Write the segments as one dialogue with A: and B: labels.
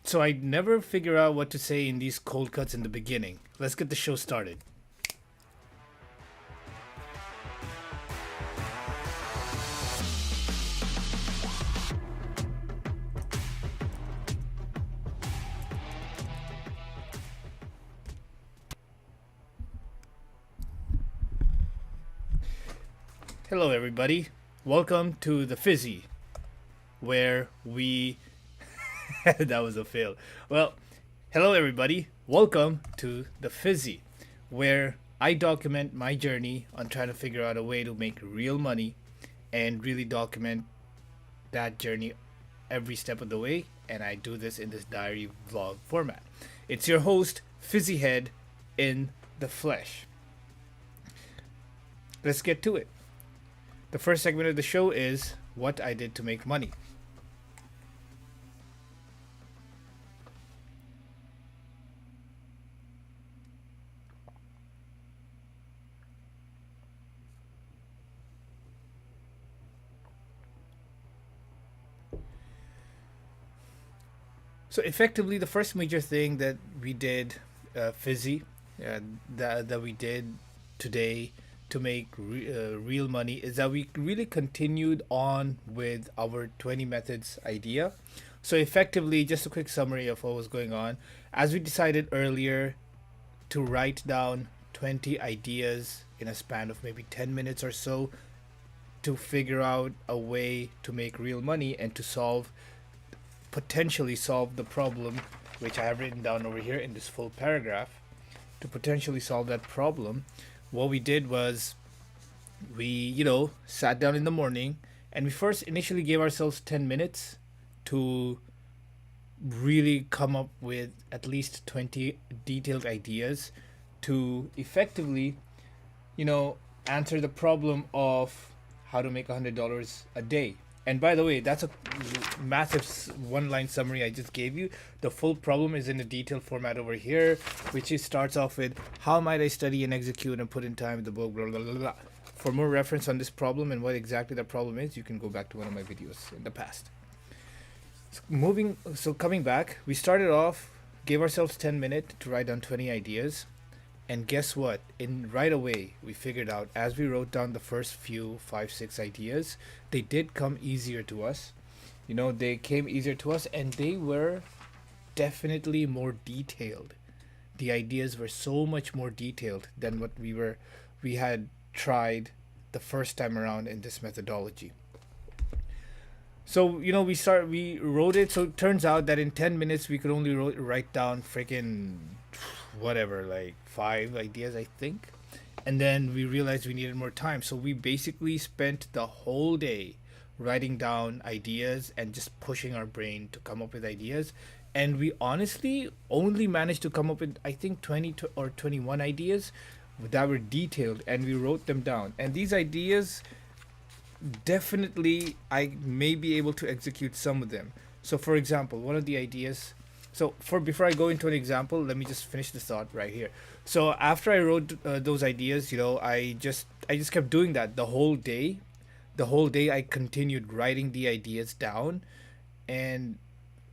A: So I never figure out what to say in these cold cuts in the beginning. Let's get the show started. Hello, everybody. Welcome to the Fizzy, where we. That was a fail. Well, hello, everybody. Welcome to the Fizzy, where I document my journey on trying to figure out a way to make real money and really document that journey every step of the way. And I do this in this diary vlog format. It's your host, Fizzyhead, in the flesh. Let's get to it. The first segment of the show is what I did to make money. So effectively, the first major thing that we did, Fizzy, that we did today to make real money is that we really continued on with our 20 methods idea. So effectively, just a quick summary of what was going on. As we decided earlier to write down 20 ideas in a span of maybe 10 minutes or so to figure out a way to make real money and to potentially solve the problem, which I have written down over here in this full paragraph. To potentially solve that problem, what we did was we sat down in the morning and we first initially gave ourselves 10 minutes to really come up with at least 20 detailed ideas to effectively, you know, answer the problem of how to make $100 a day. And by the way, that's a massive one line summary I just gave you. The full problem is in a detailed format over here, which starts off with how might I study and execute and put in time the book, blah, blah, blah, blah. For more reference on this problem and what exactly the problem is, you can go back to one of my videos in the past. Coming back, we started off, gave ourselves 10 minutes to write down 20 ideas. And guess what? In right away, we figured out as we wrote down the first few 5, 6 ideas, they did come easier to us. They came easier to us and they were definitely more detailed. The ideas were so much more detailed than what we had tried the first time around in this methodology. So we wrote it. So it turns out that in 10 minutes we could only write down freaking whatever, like 5 ideas, I think. And then we realized we needed more time, so we basically spent the whole day writing down ideas and just pushing our brain to come up with ideas. And we honestly only managed to come up with, I think, 20 or 21 ideas that were detailed, and we wrote them down. And these ideas, definitely I may be able to execute some of them. So for example, one of the ideas, before I go into an example, let me just finish this thought right here. So after I wrote those ideas, I just kept doing that the whole day. The whole day I continued writing the ideas down, and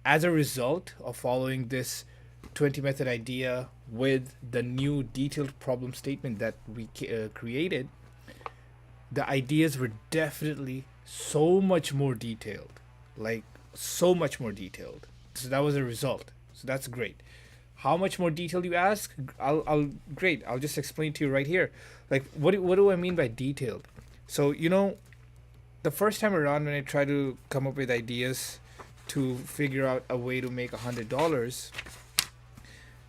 A: as a result of following this 20 method idea with the new detailed problem statement that we created, the ideas were definitely so much more detailed, like so much more detailed. So that was a result. So that's great. How much more detail, you ask? Great. I'll just explain to you right here. Like, what do I mean by detailed? So the first time around when I tried to come up with ideas to figure out a way to make $100,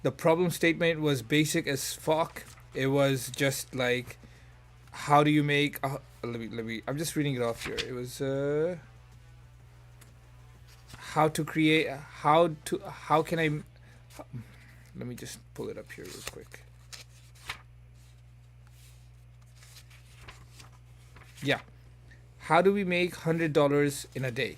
A: the problem statement was basic as fuck. It was just like, how do you make? Let me. I'm just reading it off here. It was how to create. How can I? Let me just pull it up here real quick. Yeah. How do we make $100 in a day?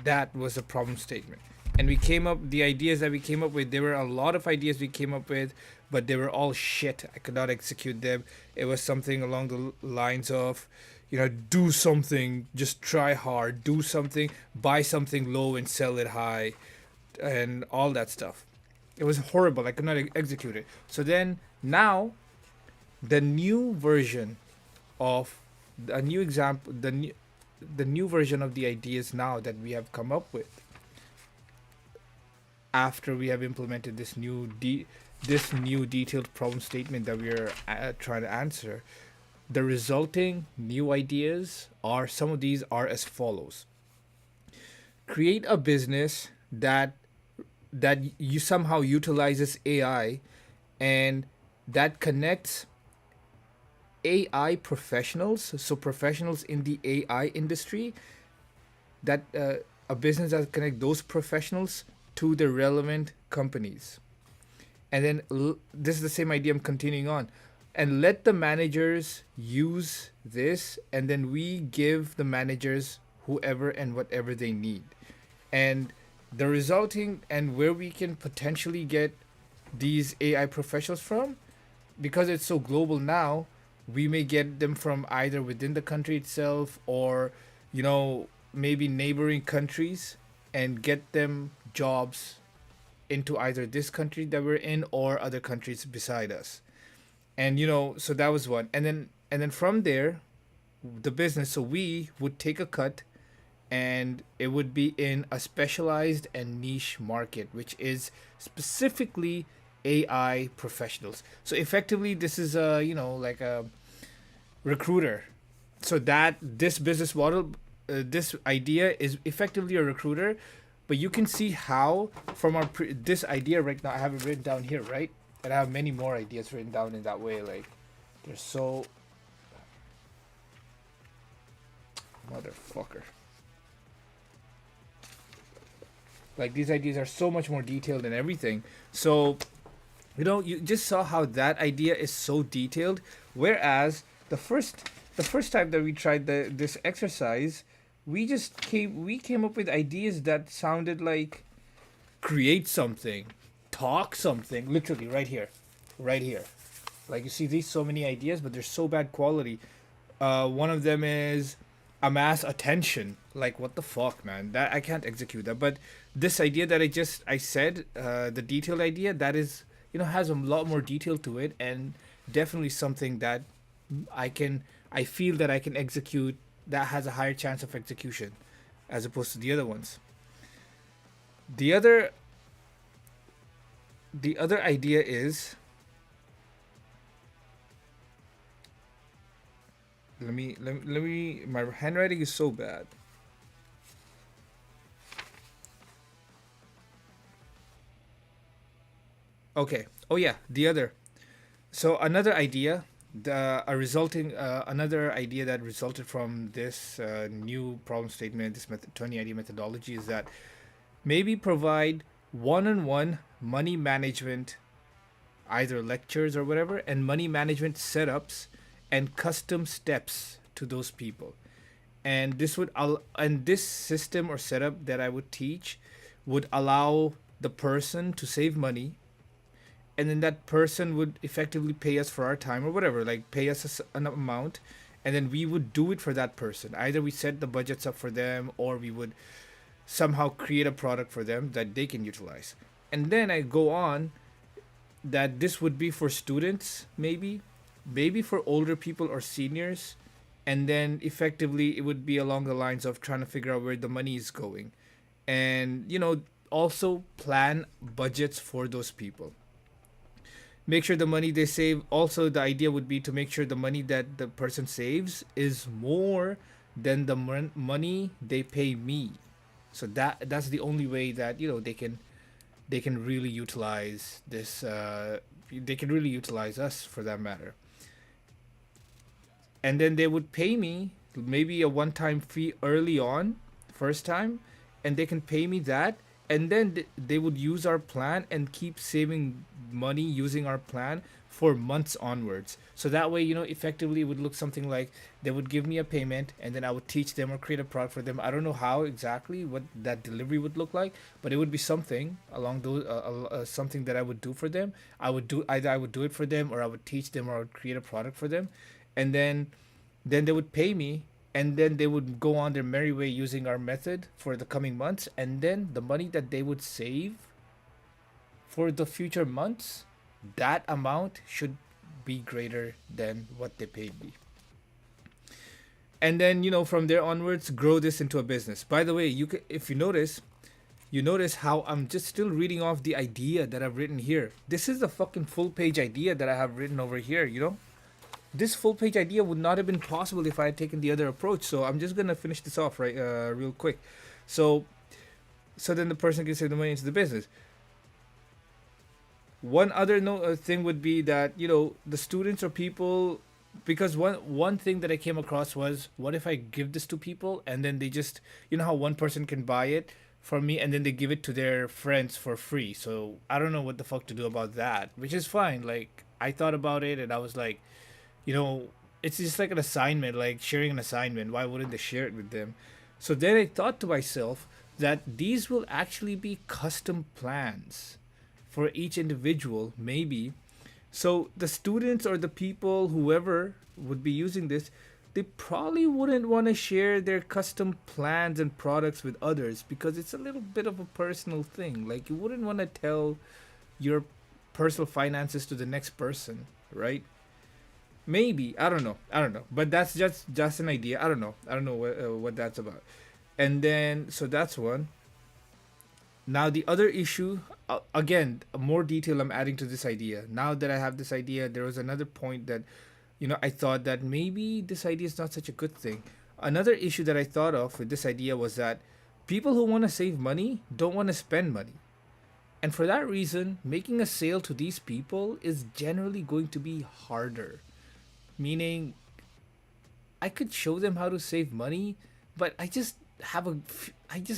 A: That was a problem statement. And the ideas that we came up with, there were a lot of ideas we came up with, but they were all shit. I could not execute them. It was something along the lines of, do something, just try hard, do something, buy something low and sell it high. and all that stuff. It was horrible. I could not execute it. So then now the new version of a new example, the new version of the ideas now that we have come up with after we have implemented this new detailed problem statement that we are trying to answer. The resulting new ideas are, some of these are as follows: create a business that you somehow utilizes AI, and that connects AI professionals, so professionals in the AI industry, that a business that connect those professionals to the relevant companies. And then this is the same idea I'm continuing on. And let the managers use this, and then we give the managers whoever and whatever they need. And the resulting, and where we can potentially get these AI professionals from, because it's so global now, we may get them from either within the country itself, or, maybe neighboring countries, and get them jobs into either this country that we're in or other countries beside us. And so that was one. And then from there, the business, so we would take a cut, and it would be in a specialized and niche market, which is specifically AI professionals. So effectively, this is a like a recruiter. So that this business model, this idea is effectively a recruiter, but you can see how from this idea right now. I have it written down here, right? And I have many more ideas written down in that way. Like, they're so motherfucker. Like, these ideas are so much more detailed and everything. So, you just saw how that idea is so detailed. Whereas the first time that we tried this exercise, we came up with ideas that sounded like create something, talk something, literally right here, right here. Like, you see these so many ideas, but they're so bad quality. One of them is amass attention. Like, what the fuck, man? That I can't execute that. But this idea that I said, the detailed idea, that is, has a lot more detail to it, and definitely something that I feel that I can execute, that has a higher chance of execution as opposed to the other ones. The other the other idea is, let me my handwriting is so bad. Okay. Oh yeah, the other. So another idea, another idea that resulted from this new problem statement, this 20 idea methodology, is that maybe provide one-on-one money management, either lectures or whatever, and money management setups and custom steps to those people. And this system or setup that I would teach would allow the person to save money, and then that person would effectively pay us for our time or whatever, like pay us an amount, and then we would do it for that person. Either we set the budgets up for them, or we would somehow create a product for them that they can utilize. And then I go on that this would be for students, maybe for older people or seniors, and then effectively it would be along the lines of trying to figure out where the money is going, and also plan budgets for those people. Make sure the money they save, also the idea would be to make sure the money that the person saves is more than the money they pay me. So that's the only way that they can really utilize this. They can really utilize us, for that matter. And then they would pay me maybe a one-time fee early on, first time, and they can pay me that, and then they would use our plan and keep saving money using our plan for months onwards. So that way, effectively, it would look something like they would give me a payment, and then I would teach them or create a product for them. I don't know how exactly what that delivery would look like, but it would be something along those, something that I would do for them. I would do it for them, or I would teach them, or I would create a product for them, and then they would pay me, and then they would go on their merry way using our method for the coming months, and then the money that they would save for the future months, that amount should be greater than what they paid me. And then, from there onwards, grow this into a business. By the way, if you notice how I'm just still reading off the idea that I've written here. This is the fucking full page idea that I have written over here. This full page idea would not have been possible if I had taken the other approach. So I'm just gonna finish this off real quick. So then the person can save the money into the business. One other thing would be that the students or people, because one thing that I came across was, what if I give this to people and then they just, how one person can buy it from me and then they give it to their friends for free. So I don't know what the fuck to do about that, which is fine. Like, I thought about it and I was like, it's just like an assignment, like sharing an assignment. Why wouldn't they share it with them? So then I thought to myself that these will actually be custom plans for each individual, maybe. So the students or the people, whoever would be using this, they probably wouldn't want to share their custom plans and products with others because it's a little bit of a personal thing. Like, you wouldn't want to tell your personal finances to the next person, right? Maybe, I don't know, but that's just an idea. I don't know what that's about. And then, so that's one. Now the other issue, again, more detail I'm adding to this idea. Now that I have this idea, there was another point that, I thought that maybe this idea is not such a good thing. Another issue that I thought of with this idea was that people who want to save money don't want to spend money. And for that reason, making a sale to these people is generally going to be harder. Meaning, I could show them how to save money, but I just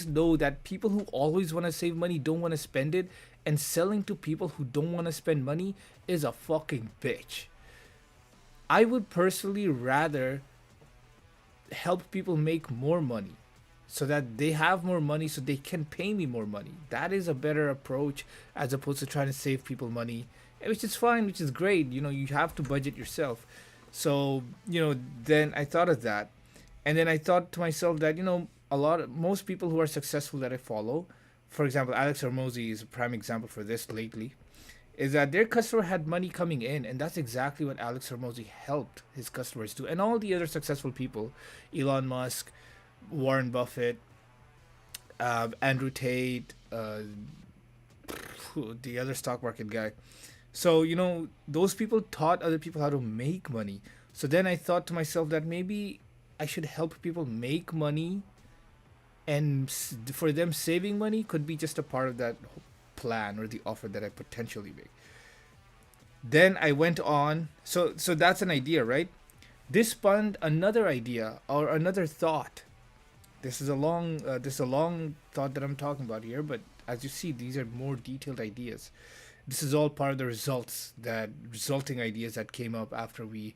A: know that people who always want to save money don't want to spend it, and selling to people who don't want to spend money is a fucking bitch. I would personally rather help people make more money so that they have more money so they can pay me more money. That is a better approach as opposed to trying to save people money, which is fine, which is great. You have to budget yourself. So, then I thought of that. And then I thought to myself that, most people who are successful that I follow, for example, Alex Hormozy is a prime example for this lately, is that their customer had money coming in, and that's exactly what Alex Hormozy helped his customers do. And all the other successful people, Elon Musk, Warren Buffett, Andrew Tate, the other stock market guy. So, those people taught other people how to make money. So then I thought to myself that maybe I should help people make money, and for them saving money could be just a part of that plan or the offer that I potentially make. Then I went on. So that's an idea, right? This spawned another idea or another thought. This is a long thought that I'm talking about here, but as you see, these are more detailed ideas. This is all part of the resulting ideas that came up after we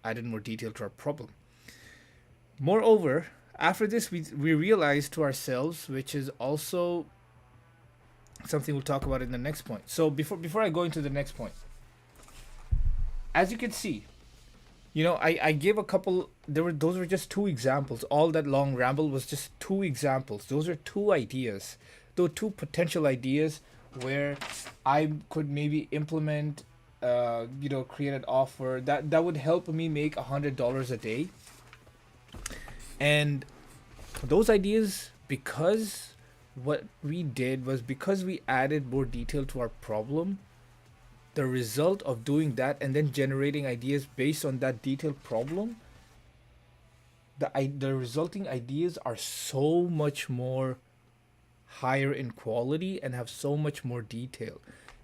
A: added more detail to our problem. Moreover, after this, we realized to ourselves, which is also something we'll talk about in the next point. So before I go into the next point, as you can see, I gave a couple. Those were just two examples. All that long ramble was just two examples. Those are two ideas, though two potential ideas where I could maybe implement, create an offer that would help me make $100 a day. And those ideas, because what we did was because we added more detail to our problem, the result of doing that and then generating ideas based on that detailed problem, the resulting ideas are so much more higher in quality and have so much more detail.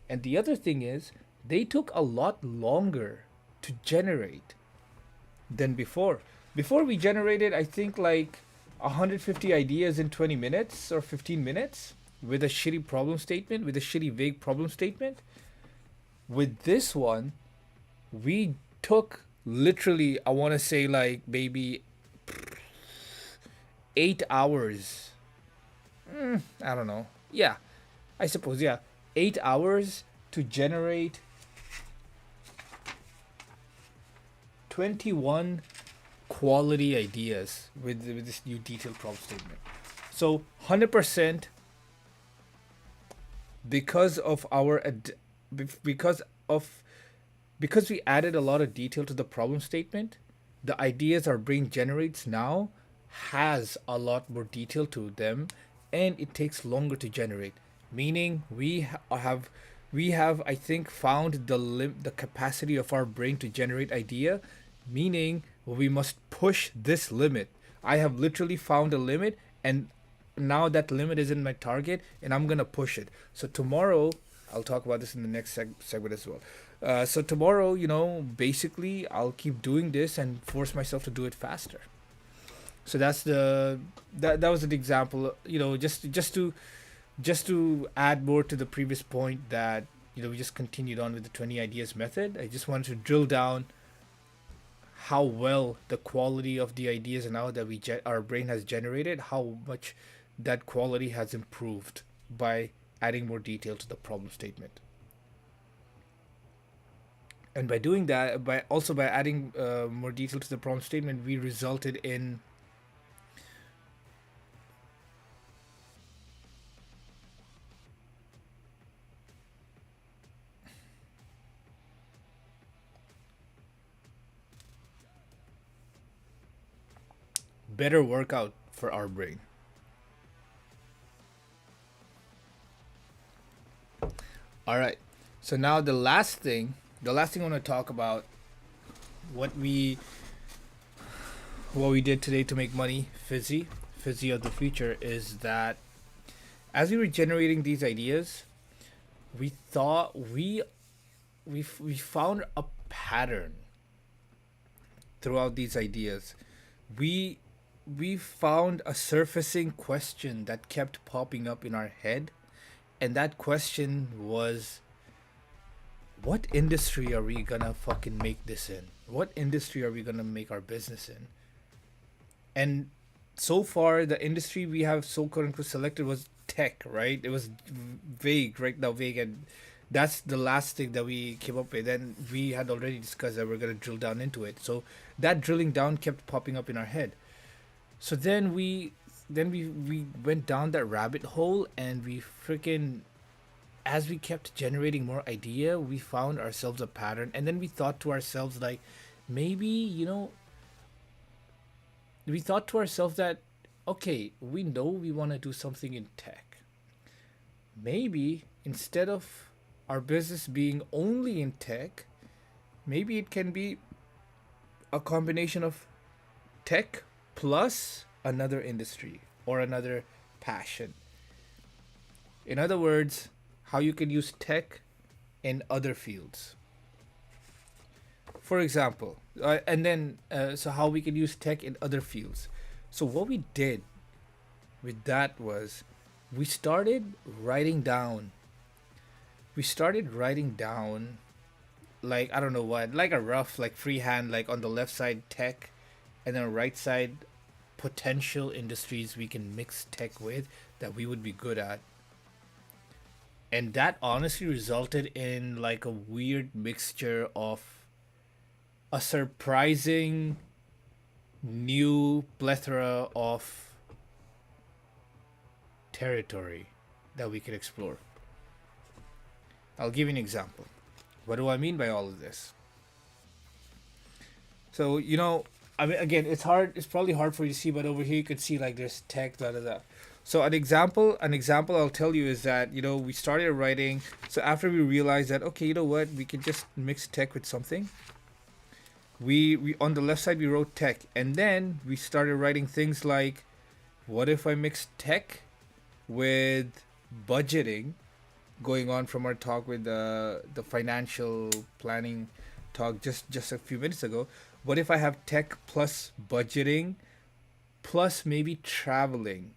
A: And the other thing is, they took a lot longer to generate than before. Before we generated, I think, like 150 ideas in 20 minutes or 15 minutes with a shitty problem statement, with a shitty vague problem statement. With this one, we took literally, I want to say, like maybe 8 hours. I don't know. Yeah, I suppose, yeah. 8 hours to generate 21 quality ideas with this new detailed problem statement. So 100% because of our because of because we added a lot of detail to the problem statement, the ideas our brain generates now has a lot more detail to them, and it takes longer to generate. Meaning we have I think found the capacity of our brain to generate idea. Meaning we must push this limit. I have literally found a limit, and now that limit is in my target, and I'm gonna push it. So tomorrow, I'll talk about this in the next segment as well. So tomorrow, basically, I'll keep doing this and force myself to do it faster. So that was an example. Just to add more to the previous point that we just continued on with the 20 ideas method. I just wanted to drill down how well the quality of the ideas now that our brain has generated, how much that quality has improved by adding more detail to the problem statement. And by doing that, by adding more detail to the problem statement, we resulted in better workout for our brain. All right. So now the last thing I want to talk about, what we what we did today to make money, Fizzy of the future, is that as we were generating these ideas, we thought we found a pattern throughout these ideas. We we found a surfacing question that kept popping up in our head, and that question was, what industry are we gonna fucking make this in? What industry are we gonna make our business in? And so far, the industry we have so quote unquote selected was tech, right? It was vague, right now vague, and that's the last thing that we came up with. And we had already discussed that we're gonna drill down into it. So that drilling down kept popping up in our head. So then we went down that rabbit hole, and we freaking, as we kept generating more idea, we found ourselves a pattern, and then we thought to ourselves like, maybe we thought to ourselves that, okay, we know we want to do something in tech. Maybe instead of our business being only in tech, maybe it can be a combination of tech plus another industry or another passion. In other words, how you can use tech in other fields. For example, and then so how we can use tech in other fields. So what we did with that was we started writing down. We started writing down, like, I don't know what, like a rough, like freehand, like on the left side tech, and then right side potential industries we can mix tech with that we would be good at. And that honestly resulted in like a weird mixture of a surprising new plethora of territory that we could explore. I'll give you an example. What do I mean by all of this? So, I mean, again, it's hard. It's probably hard for you to see, but over here you could see like there's tech, da da da. So an example I'll tell you is that we started writing. So after we realized that, okay, you know what, we can just mix tech with something. We on the left side we wrote tech, and then we started writing things like, what if I mix tech with budgeting, going on from our talk with the financial planning talk just a few minutes ago. What if I have tech plus budgeting plus maybe traveling?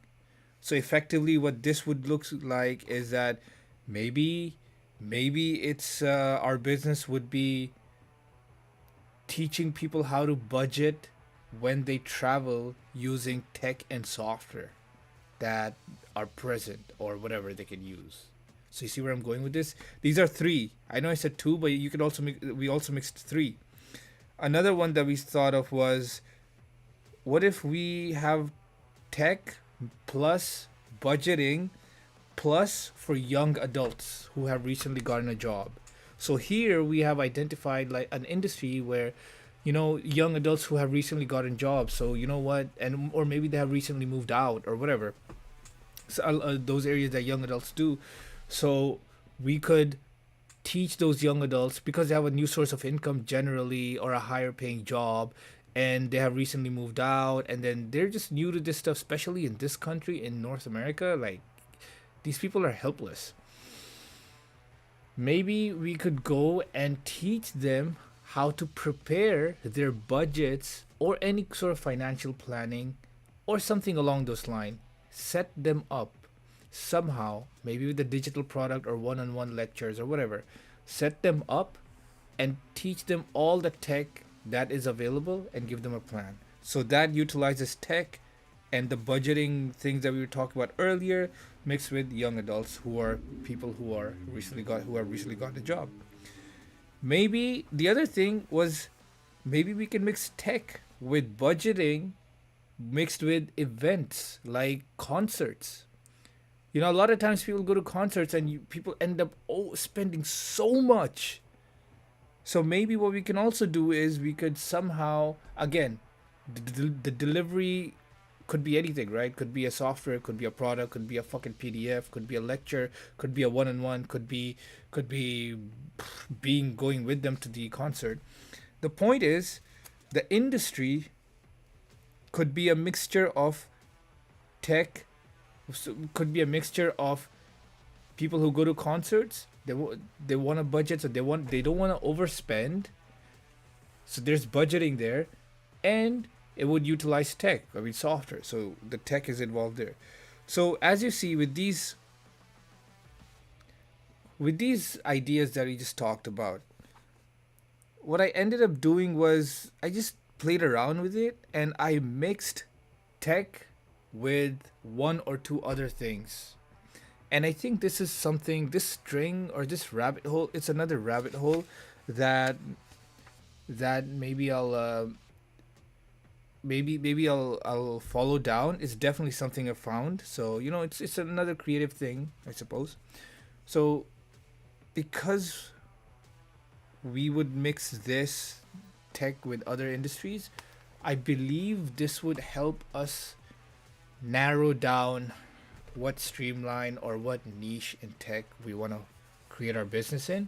A: So effectively what this would look like is that maybe it's our business would be teaching people how to budget when they travel using tech and software that are present or whatever they can use. So you see where I'm going with this? These are three. I know I said two, but you could also we also mixed three. Another one that we thought of was what if we have tech plus budgeting plus for young adults who have recently gotten a job? So here we have identified like an industry where, young adults who have recently gotten jobs. So you know what, and or maybe they have recently moved out or whatever. So, those areas that young adults do. So we could teach those young adults because they have a new source of income generally or a higher paying job, and they have recently moved out, and then they're just new to this stuff, especially in this country in North America. Like, these people are helpless. Maybe we could go and teach them how to prepare their budgets or any sort of financial planning or something along those lines. Set them up somehow, maybe with a digital product or one-on-one lectures or whatever. Set them up and teach them all the tech that is available and give them a plan. So that utilizes tech and the budgeting things that we were talking about earlier, mixed with young adults who are people who have recently got a job. Maybe the other thing was, maybe we can mix tech with budgeting mixed with events like concerts. A lot of times people go to concerts and people end up spending so much. So maybe what we can also do is we could somehow, again, the delivery could be anything, right? Could be a software, could be a product, could be a fucking PDF, could be a lecture, could be a one-on-one, could be being going with them to the concert. The point is, the industry could be a mixture of tech, so could be a mixture of people who go to concerts. They want a budget, so they don't want to overspend. So there's budgeting there, and it would utilize tech. I mean software. So the tech is involved there. So as you see with these ideas that we just talked about, what I ended up doing was I just played around with it and I mixed tech with one or two other things. And I think this is something, this string or this rabbit hole, it's another rabbit hole that maybe I'll follow down. It's definitely something I found. So it's another creative thing, I suppose. So because we would mix this tech with other industries, I believe this would help us narrow down what streamline or what niche in tech we want to create our business in.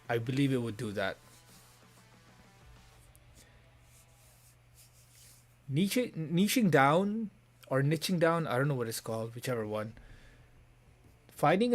A: I believe it would do that. Niching down or niching down, I don't know what it's called, whichever one. Finding